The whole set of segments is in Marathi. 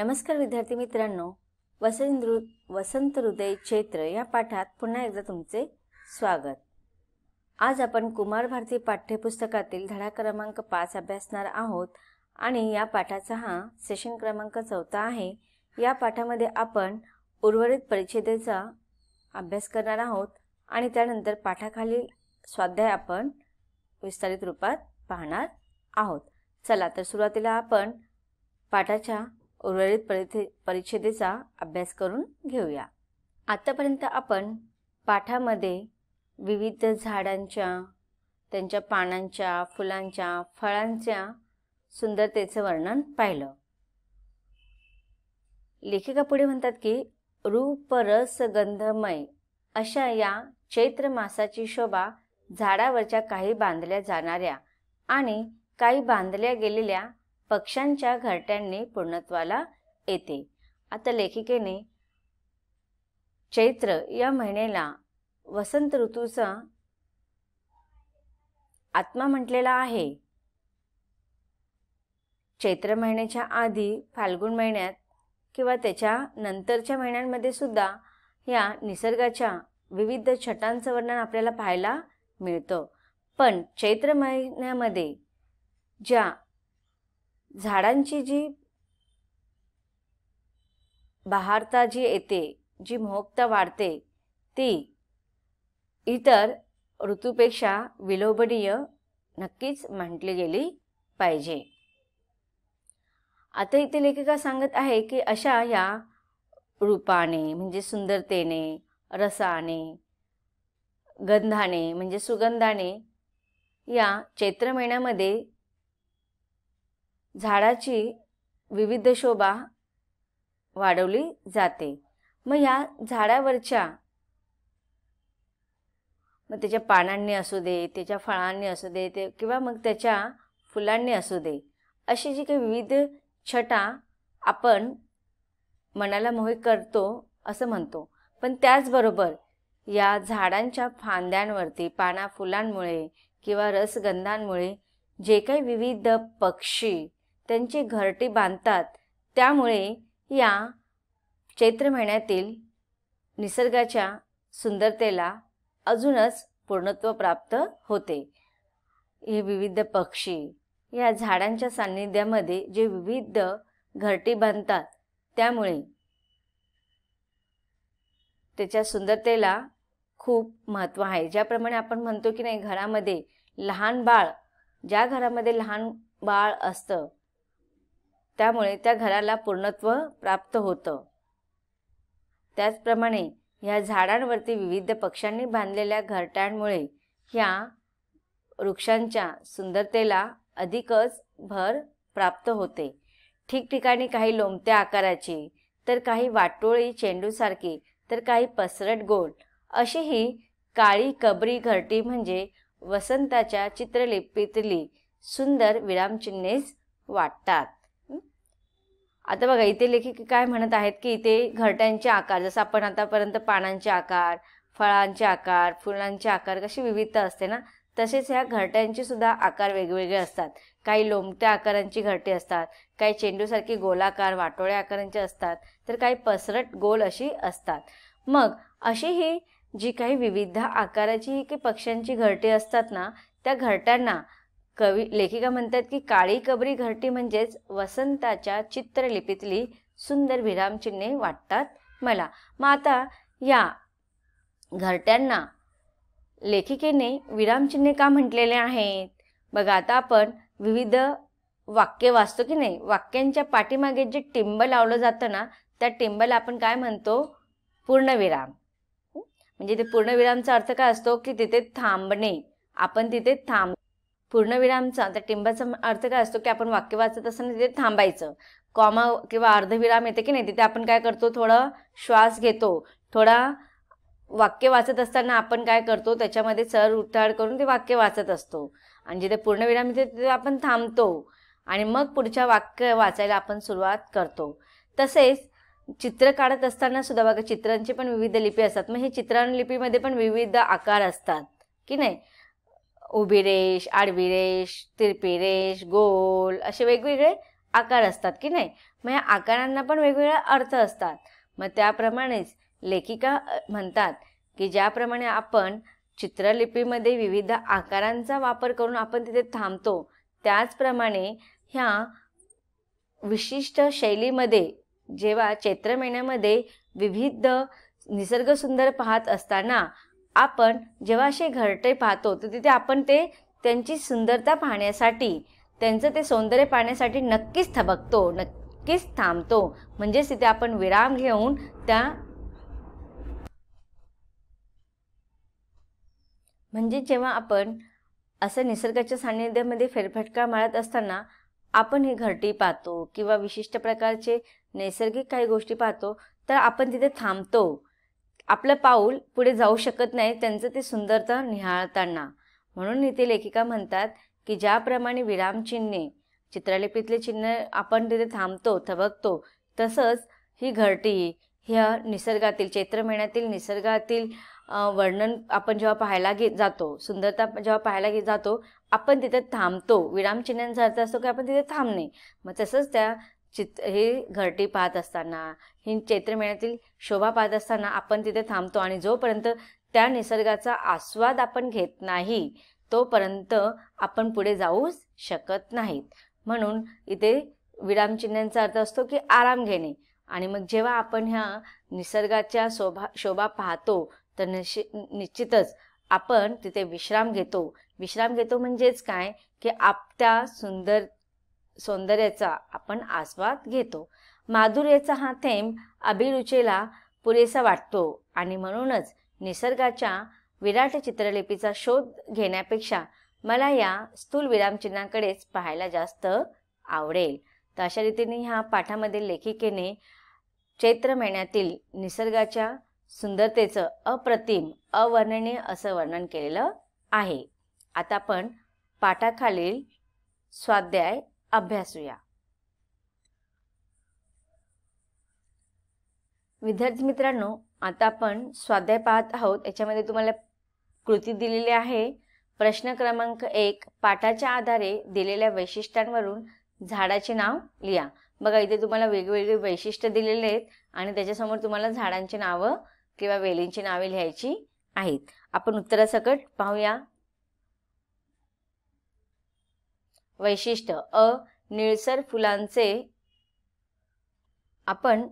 नमस्कार विद्यार्थी मित्रांनो, वसंत हृदय चैत्र या पाठात पुन्हा एकदा तुमचे स्वागत। आज आपण कुमार भारती पाठ्यपुस्तकातील धडा क्रमांक 5 अभ्यासणार आहोत आणि या पाठाचा हा सेशन क्रमांक 4 आहे। या पाठामध्ये आपण उर्वरित परिच्छेदाचा अभ्यास करणार आहोत आणि त्यानंतर पाठाखालील स्वाध्याय आपण विस्तारित रूपात पाहणार आहोत। चला तर सुरुवातीला आपण पाठाच्या उर्वरित परिच्छेदाचा अभ्यास करून घेऊया। आतापर्यंत आपण पाठामध्ये विविध झाडांच्या, त्यांच्या पानांच्या, फुलांच्या, फळांच्या सुंदरतेचे वर्णन पाहिलं। लेखिका पुढे म्हणतात की रूप रस गंधमय अशा या चैत्र मासाची शोभा झाडावरच्या काही बांधल्या जाणाऱ्या आणि काही बांधल्या गेलेल्या पक्ष्यांच्या घरट्यांनी पूर्णत्वाला येते। आता लेखिकेने चैत्र या महिन्याला वसंत ऋतूचा आत्मा म्हटलेला आहे। चैत्र महिन्याच्या आधी फाल्गुन महिन्यात किंवा त्याच्या नंतरच्या महिन्यांमध्ये सुद्धा या निसर्गाच्या विविध छटांचं वर्णन आपल्याला पाहायला मिळतं। पण चैत्र महिन्यामध्ये ज्या झाडांची जी बहारता जी येते, जी मोहकता वाढते, ती इतर ऋतूपेक्षा विलोभनीय नक्कीच म्हटली गेली पाहिजे। आता इथे लेखिका सांगत आहे की अशा या रूपाने म्हणजे सुंदरतेने, रसाने, गंधाने म्हणजे सुगंधाने या चैत्र महिन्यामध्ये झाडाची विविध शोभा वाढवली जाते। मग या झाडावरच्या त्याच्या पानांनी असू दे, त्याच्या फळांनी असू दे, किंवा मग त्याच्या फुलांनी असू दे, अशी जी काही विविध छटा आपण मनाला मोहित करतो असं म्हणतो। पण त्याचबरोबर या झाडांच्या फांद्यांवरती पाना फुलांमुळे किंवा रसगंधांमुळे जे काही विविध पक्षी त्यांची घरटी बांधतात, त्यामुळे या चैत्र महिन्यातील निसर्गाच्या सुंदरतेला अजूनच पूर्णत्व प्राप्त होते। हे विविध पक्षी या झाडांच्या सान्निध्यामध्ये जे विविध घरटी बांधतात, त्यामुळे त्याच्या सुंदरतेला खूप महत्त्व आहे। ज्याप्रमाणे आपण म्हणतो की नाही, घरामध्ये लहान बाळ, ज्या घरामध्ये लहान बाळ असतं त्यामुळे त्या घराला पूर्णत्व प्राप्त होतं, त्याचप्रमाणे ह्या झाडांवरती विविध पक्ष्यांनी बांधलेल्या घरट्यांमुळे ह्या वृक्षांच्या सुंदरतेला अधिकच भर प्राप्त होते। ठिकठिकाणी काही लोंबत्या आकाराची, तर काही वाटोळी चेंडूसारखी, तर काही पसरट गोल अशी ही काळी कबरी घरटी म्हणजे वसंताच्या चित्रलिपीतली सुंदर विरामचिन्हेच वाटतात। आता बघा, इथे लेखक काय म्हणत आहेत की इथे घरट्यांचे आकार, जसं आपण आतापर्यंत पानांचे आकार, फळांचे आकार, फुलांचे आकार कशी विविधता असते ना, तसेच ह्या घरट्यांचे सुद्धा आकार वेगवेगळे असतात। काही लोंबत्या आकारांची घरटी असतात, काही चेंडूसारखी गोलाकार वाटोळ्या आकारांची असतात, तर काही पसरट गोल अशी असतात। मग अशी ही जी काही विविध आकाराची की पक्ष्यांची घरटी असतात ना, त्या घरट्यांना लेखिका म्हणतात की काळी कबरी घरटी म्हणजेच वसंताच्या चित्रलिपीतली सुंदर विरामचिन्हे वाटतात मला। मग आता या घरट्यांना लेखिकेने विरामचिन्हे का म्हटलेले आहेत? बघा, आता आपण विविध वाक्य वाचतो की नाही, वाक्यांच्या पाठीमागे जे टिंब लावलं जातं ना, त्या टिंबाला आपण काय म्हणतो? पूर्णविराम। म्हणजे ते पूर्णविरामचा अर्थ काय असतो की तिथे थांबणे, आपण तिथे पूर्णविरामचा त्या टिंबाचा अर्थ काय असतो की आपण वाक्य वाचत असताना तिथे थांबायचं। कॉमा किंवा अर्धविराम येते की नाही, तिथे आपण काय करतो? थोडा श्वास घेतो, थोडा वाक्य वाचत असताना आपण काय करतो? त्याच्यामध्ये चढ उतार करून ते वाक्य वाचत असतो। आणि जिथे पूर्णविराम येते तिथे आपण थांबतो आणि मग पुढच्या वाक्य वाचायला आपण सुरुवात करतो। तसेच चित्र काढत असताना सुद्धा बघा, चित्रांची पण विविध लिपी असतात। मग हे चित्रलिपीमध्ये पण विविध आकार असतात की नाही, उभी रेष, आडवी रेष, तिरपी रेष, गोल असे वेगवेगळे आकार असतात की नाही. मग या आकारांना पण वेगवेगळे अर्थ असतात. मग त्याप्रमाणेच लेखिका म्हणतात की ज्याप्रमाणे आपण चित्रलिपीमध्ये विविध आकारांचा वापर करून आपण तिथे थांबतो, त्याचप्रमाणे ह्या विशिष्ट शैलीमध्ये जेव्हा चैत्र महिन्यामध्ये विविध निसर्ग सुंदर पाहत असताना आपण जेव्हा असे घरटे पाहतो, तर तिथे आपण त्यांची सुंदरता पाहण्यासाठी, त्यांचं ते सौंदर्य पाहण्यासाठी नक्कीच थबकतो, नक्कीच थांबतो. म्हणजेच तिथे आपण विराम घेऊन म्हणजे जेव्हा आपण असं निसर्गाच्या सान्निध्यामध्ये फेरफटका मारत असताना आपण ही घरटी पाहतो किंवा विशिष्ट प्रकारचे नैसर्गिक काही गोष्टी पाहतो, तर आपण तिथे थांबतो. आपलं पाऊल पुढे जाऊ शकत नाही त्यांचं ते सुंदरता निहाळताना. म्हणून इथे लेखिका म्हणतात की ज्याप्रमाणे विरामचिन्हे, चित्रलिपीतले चिन्ह आपण तिथे थांबतो, थबकतो, तसंच ही घरटी ह्या निसर्गातील, चैत्र महिन्यातील निसर्गातील वर्णन आपण जेव्हा पाहायला जातो, सुंदरता जेव्हा पाहायला जातो, आपण तिथे थांबतो. विरामचिन्हांचा अर्थ असतो की आपण तिथे थांबणे. मग तसंच हे घरटी पाहत असताना, ही चैत्र महिन्यातील शोभा पाहत असताना आपण तिथे थांबतो आणि जोपर्यंत त्या निसर्गाचा आस्वाद आपण घेत नाही, तोपर्यंत आपण पुढे जाऊ शकत नाहीत. म्हणून इथे विरामचिन्हांचा अर्थ असतो की आराम घेणे. आणि मग जेव्हा आपण ह्या निसर्गाच्या शोभा पाहतो, तर निश्चितच आपण तिथे विश्राम घेतो. विश्राम घेतो म्हणजेच काय की त्या सौंदर्याचा आपण आस्वाद घेतो. माधुर्याचा हा थेंब अभिरुचीला पुरेसा वाटतो आणि म्हणूनच निसर्गाच्या विराट चित्रलिपीचा शोध घेण्यापेक्षा मला या स्थूल विरामचिन्हांकडेच पाहायला जास्त आवडेल. तर अशा रीतीने ह्या पाठामध्ये लेखिकेने चैत्र महिन्यातील निसर्गाच्या सुंदरतेचं अप्रतिम, अवर्णनीय असं वर्णन केलेलं आहे. आता आपण पाठाखालील स्वाध्याय अभ्यासूया. विद्यार्थी मित्रांनो, आता आपण स्वाध्याय पाहत आहोत. याच्यामध्ये तुम्हाला कृती दिलेली आहे. प्रश्न क्रमांक 1, पाठाच्या आधारे दिलेल्या वैशिष्ट्यांवरून झाडाचे नाव लिहा. बघा, इथे तुम्हाला वेगवेगळे वैशिष्ट्य दिलेले आहेत आणि त्याच्यासमोर तुम्हाला झाडांची नावं किंवा वेलींची नावे लिहायची आहेत. आपण उत्तरासकट पाहूया. वैशिष्ट्य निळसर फुलांचे. आपण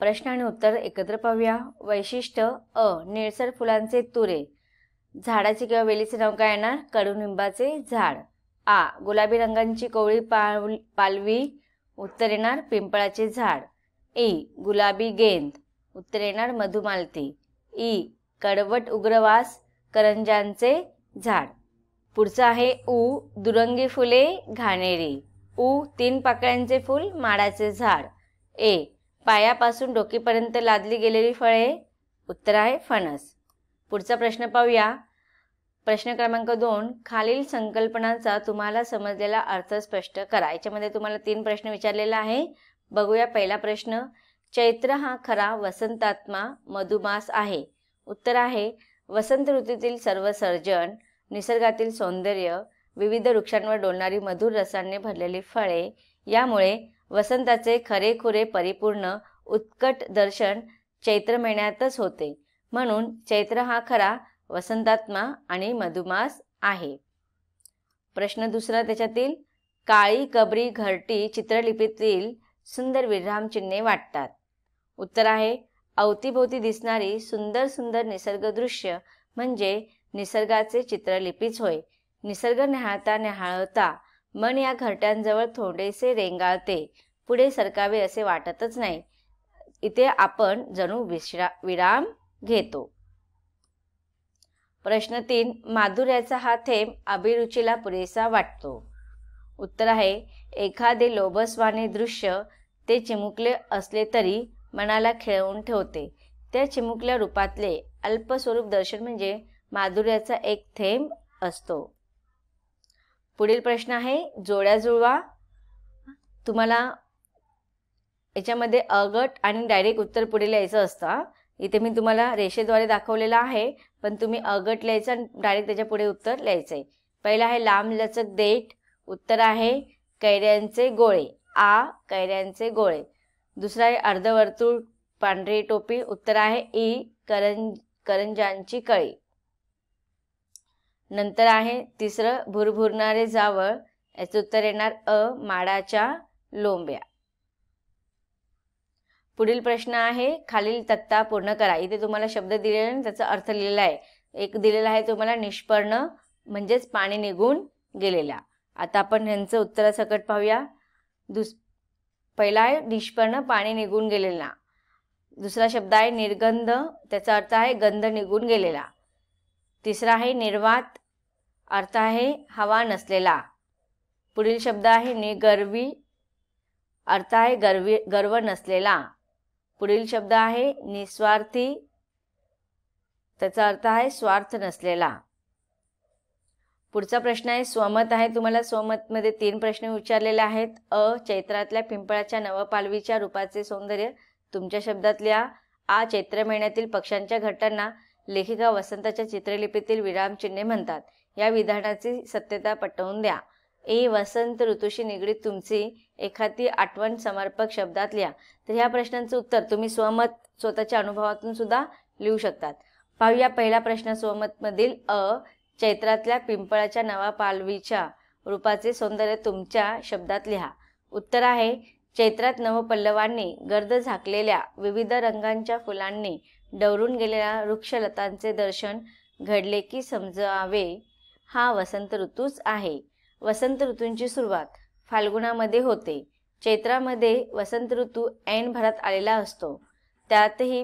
प्रश्न आणि उत्तर एकत्र पाहूया. वैशिष्ट्य निळसर फुलांचे तुरे. झाडाचे किंवा वेलीचे नाव काय येणार? कडुनिंबाचे झाड. गुलाबी रंगाची कोवळी पालवी. उत्तर येणार पिंपळाचे झाड. गुलाबी गेंद. उत्तर येणार मधुमालती. कडवट उग्रवास करंजांचे झाड. पुढचं आहे दुरंगी फुले घाणेरी. 3 पाकळ्यांचे फूल माडाचे झाड. पायापासून डोकीपर्यंत लादली गेलेली फळे. उत्तर आहे फणस. पुढचा प्रश्न पाहूया. प्रश्न क्रमांक 2, खालील संकल्पनांचा तुम्हाला समजलेला अर्थ स्पष्ट करा. याच्यामध्ये तुम्हाला 3 प्रश्न विचारलेला आहे. बघूया. पहिला प्रश्न, चैत्र हा खरा वसंतात्मा मधुमास आहे. उत्तर आहे वसंत ऋतूतील सर्व सर्जन, निसर्गातील सौंदर्य, विविध वृक्षांवर डोलणारी मधुर रसाने भरलेली फळे, यामुळे वसंताचे खरेखुरे परिपूर्ण उत्कट दर्शन चैत्र महिन्यातच होते. म्हणून चैत्र हा खरा वसंतात्मा आणि मधुमास आहे. प्रश्न दुसरा त्याच्यातील, काळी कबरी घरटी चित्रलिपीतील सुंदर विरामचिन्हे वाटतात. उत्तर आहे अवतीभोवती दिसणारी सुंदर सुंदर निसर्ग दृश्य म्हणजे निसर्गाचे चित्रलिपीच होय. निसर्ग निहाळता निहाळता मन या घरट्यांजवळ थोडेसे रेंगाळते. पुढे सरकावे असे वाटतच नाही. इथे आपण जणू विराम घेतो. प्रश्न 3, माधुर्याचा हा थेंब अभिरुचीला पुरेसा वाटतो. उत्तर आहे एखादे लोभसवाने दृश्य ते चिमुकले असले तरी मनाला खिळवून ठेवते. त्या चिमुकल्या रूपातले अल्पस्वरूप दर्शन म्हणजे माधुर्याचा एक थेंब असतो. पुढील प्रश्न आहे जोड्या जुळवा. तुम्हाला याच्यामध्ये अगट आणि डायरेक्ट उत्तर पुढे लिहायचं असतं. इथे मी तुम्हाला रेषेद्वारे दाखवलेलं आहे, पण तुम्ही अगट लिहायचं आणि डायरेक्ट त्याच्या पुढे उत्तर लिहायचं आहे. पहिला आहे लांब लचक देठ. उत्तर आहे कैऱ्यांचे गोळे. आ. कैऱ्यांचे गोळे. दुसरा आहे अर्धवर्तुळ पांढरी टोपी. उत्तर आहे ई. करंजांची कळी. नंतर आहे तिसरं भुरभुरणारे जावळ. याचं उत्तर येणार अ. माडाच्या लोंब्या. पुढील प्रश्न आहे खालील तक्ता पूर्ण करा. इथे तुम्हाला शब्द दिलेला आहे, त्याचा अर्थ लिहिलेला आहे. एक दिलेला आहे तुम्हाला निष्पर्ण म्हणजेच पाणी निघून गेलेला. आता आपण ह्यांचं उत्तरासकट पाहूया. पहिला आहे निष्पर्ण पाणी निघून गेलेला. दुसरा शब्द आहे निर्गंध, त्याचा अर्थ आहे गंध निघून गेलेला. तिसरा आहे निर्वात, अर्थ आहे हवा नसलेला. पुढील शब्द आहे निगर्वी, अर्थ आहे गर्व नसलेला. पुढील शब्द आहे निस्वार्थी, त्याचा अर्थ आहे स्वार्थ नसलेला. पुढचा प्रश्न आहे स्वमत आहे. तुम्हाला स्वमतमध्ये 3 प्रश्न विचारलेले आहेत. अ. चैत्रातल्या पिंपळाच्या नवपालवीच्या रूपाचे सौंदर्य तुमच्या शब्दात लिहा. आ. चैत्र महिन्यातील पक्ष्यांच्या घरट्यांना लेखिका वसंताच्या चित्रलिपीतील विरामचिन्हे म्हणतात. या विधानाची सत्यता पटवून द्या. ए. वसंत ऋतूशी निगडीत तुमची एखादी आठवण समर्पक शब्दात लिहा. तर ह्या प्रश्नांचं उत्तर तुम्ही स्वमत स्वतःच्या अनुभवातून सुद्धा लिहू शकतात. पाहूया पहिला प्रश्न स्वमतमधील. अ. चैत्रातल्या पिंपळाच्या नवपालवीच्या रूपाचे सौंदर्य तुमच्या शब्दात लिहा. उत्तर आहे चैत्रात नवपल्लवांनी गर्द झाकलेल्या विविध रंगांच्या फुलांनी डवरून गेलेल्या वृक्षलतांचे दर्शन घडले की समजावे हा वसंत ऋतूच आहे. वसंत ऋतूंची सुरुवात फाल्गुनामध्ये होते. चैत्रामध्ये वसंत ऋतू ऐन भरात आलेला असतो. त्यातही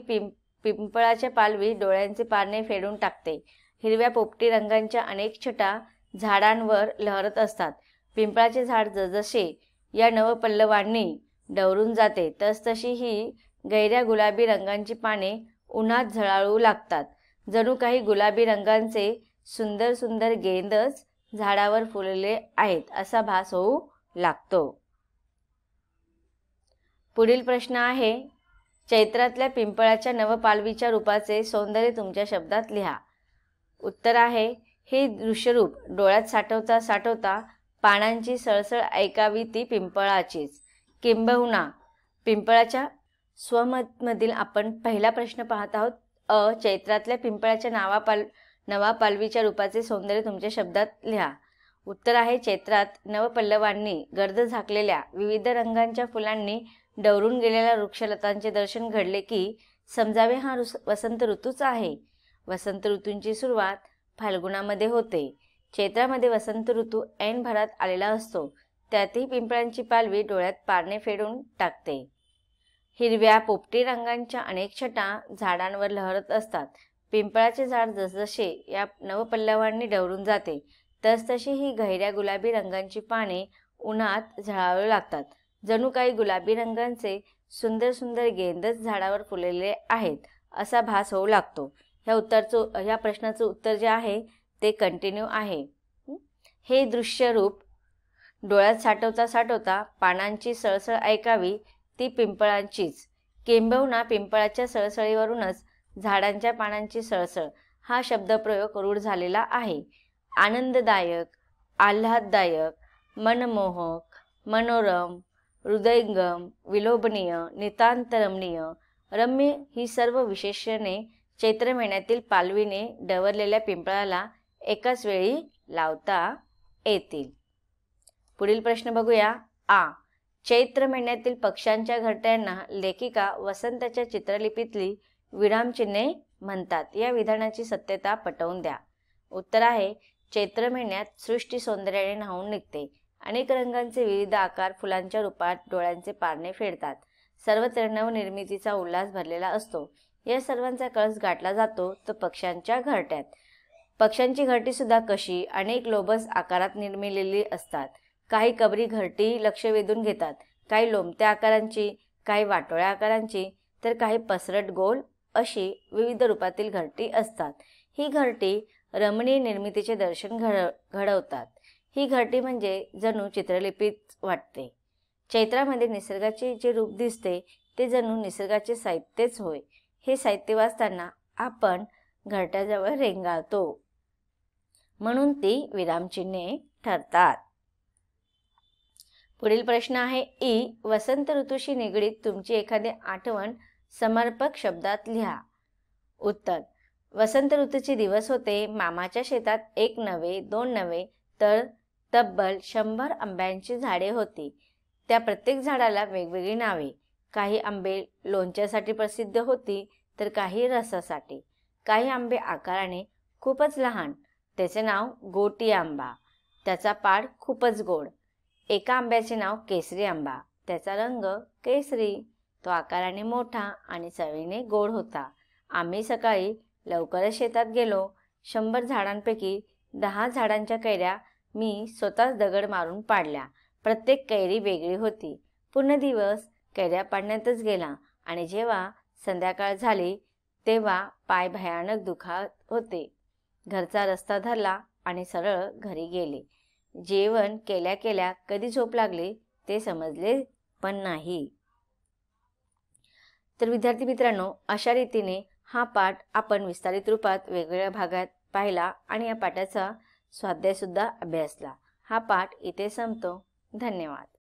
पिंपळाच्या पालवी डोळ्यांचे पारणे फेडून टाकते. हिरव्या पोपटी रंगांच्या अनेक छटा झाडांवर लहरत असतात. पिंपळाचे झाड जसजसे या नवपल्लवांनी डवरून जाते तसतशी ही गैऱ्या गुलाबी रंगांची पाने उन्हात झळाळू लागतात. जणू काही गुलाबी रंगांचे सुंदर सुंदर गेंदच झाडावर फुलले आहेत असा भास होऊ लागतो. पुढील प्रश्न आहे चैत्रातल्या पिंपळाच्या नवपालवीच्या रूपाचे सौंदर्य तुमच्या शब्दात लिहा. उत्तर आहे हे दृश्यरूप डोळ्यात साठवता साठवता पानांची सळसळ ऐकावी ती पिंपळाचीच. किंबहुना पिंपळाच्या स्वमतमधील आपण पहिला प्रश्न पाहत आहोत. अ. चैत्रातल्या पिंपळाच्या नवापालवीच्या रूपाचे सौंदर्य तुमच्या शब्दात लिहा. उत्तर आहे चैत्रात नवपल्लवांनी गर्द झाकलेल्या विविध रंगांच्या फुलांनी डवरून गेलेल्या वृक्षलतांचे दर्शन घडले की समजावे हा वसंत ऋतूच आहे. वसंत ऋतूंची सुरुवात फाल्गुनामध्ये होते. चैत्रामध्ये वसंत ऋतू ऐन भरात आलेला असतो. त्यातही पिंपळांची पालवी डोळ्यात पारणे फेडून टाकते. हिरव्या पोपटी रंगांच्या अनेक छटा झाडांवर लहरत असतात. पिंपळाचे झाड जसजसे या नवपल्लवांनी डवरून जाते तसतशी ही गहिऱ्या गुलाबी रंगांची पाने उन्हात झळाळू लागतात. जणू काही गुलाबी रंगांचे सुंदर सुंदर गेंदच झाडावर फुललेले आहेत असा भास होऊ लागतो. ह्या प्रश्नाचं उत्तर जे आहे ते कंटिन्यू आहे. हे दृश्य रूप डोळ्यात साठवता साठवता पानांची सळसळ ऐकावी ती पिंपळांचीच. किंबहुना पिंपळाच्या सळसळीवरूनच झाडांच्या पानांची सळसळ हा शब्दप्रयोग रूढ झालेला आहे. आनंददायक, आल्हाददायक, मनमोहक, मनोरम, हृदयंगम, विलोभनीय, नितांतरमणीय, रम्य ही सर्व विशेषणे चैत्र महिन्यातील पालवीने डवरलेल्या पिंपळाला एकाच वेळी लावता येतील. पुढील प्रश्न बघूया. आ. चैत्र महिन्यातील पक्ष्यांच्या घरट्यांना लेखिका वसंताच्या चित्रलिपीतली विरामचिन्हे म्हणतात. या विधानाची सत्यता पटवून द्या. उत्तर आहे चैत्र महिन्यात सृष्टी सौंदर्याने न्हाऊन निघते. अनेक रंगांचे विविध आकार फुलांच्या रूपात डोळ्यांचे पारणे फेडतात. सर्वत्र नवनिर्मितीचा उल्हास भरलेला असतो. या सर्वांचा कळस गाठला जातो तो पक्ष्यांच्या घरट्यात. पक्ष्यांची घरटी सुद्धा कशी अनेक लोभस आकारात निर्मिलेली असतात. काही कबरी घरटी लक्ष वेधून घेतात, काही लोंबत्या आकारांची, काही वाटोळ्या आकारांची, तर काही पसरट गोल अशी विविध रूपातील घरटी असतात. ही घरटी रमणीय निर्मितीचे दर्शन घडवतात. ही घरटी म्हणजे जणू चित्रलिपीत वाटते. चैत्रामध्ये निसर्गाचे जे रूप दिसते ते जणू निसर्गाचे साहित्यच होय. हे साहित्य वाचताना आपण घरट्याजवळ रेंगाळतो, म्हणून ती विरामचिन्हे ठरतात. पुढील प्रश्न आहे ई. वसंत ऋतूशी निगडीत तुमची एखादी आठवण समर्पक शब्दात लिहा. उत्तर. वसंत ऋतूचे दिवस होते. मामाच्या शेतात 1 नव्हे 2 नव्हे तर तब्बल 100 आंब्यांची झाडे होती. त्या प्रत्येक झाडाला वेगवेगळी नावे. काही आंबे लोणच्यासाठी प्रसिद्ध होती तर काही रसासाठी. काही आंबे आकाराने खूपच लहान, त्याचे नाव गोटी आंबा, त्याचा पाड खूपच गोड. एका आंब्याचे नाव केसरी आंबा, त्याचा रंग केसरी, तो आकाराने मोठा आणि चवीने गोड होता. आम्ही सकाळी लवकरच शेतात गेलो. 100 झाडांपैकी 10 झाडांच्या कैऱ्या मी स्वतःच दगड मारून पाडल्या. प्रत्येक कैरी वेगळी होती. पूर्ण दिवस कैऱ्या पाडण्यातच गेला आणि जेव्हा संध्याकाळ झाली तेव्हा पाय भयानक दुखत होते. घरचा रस्ता धरला आणि सरळ घरी गेले. जेवण केल्या केल्या कधी झोप लागली ते समजले पण नाही. तर विद्यार्थी मित्रांनो, अशा रीतीने हा पाठ आपण विस्तारित रूपात वेगवेगळ्या भागात पाहिला आणि या पाठाचा स्वाध्याय सुद्धा अभ्यासला. हा पाठ इथे संपतो. धन्यवाद.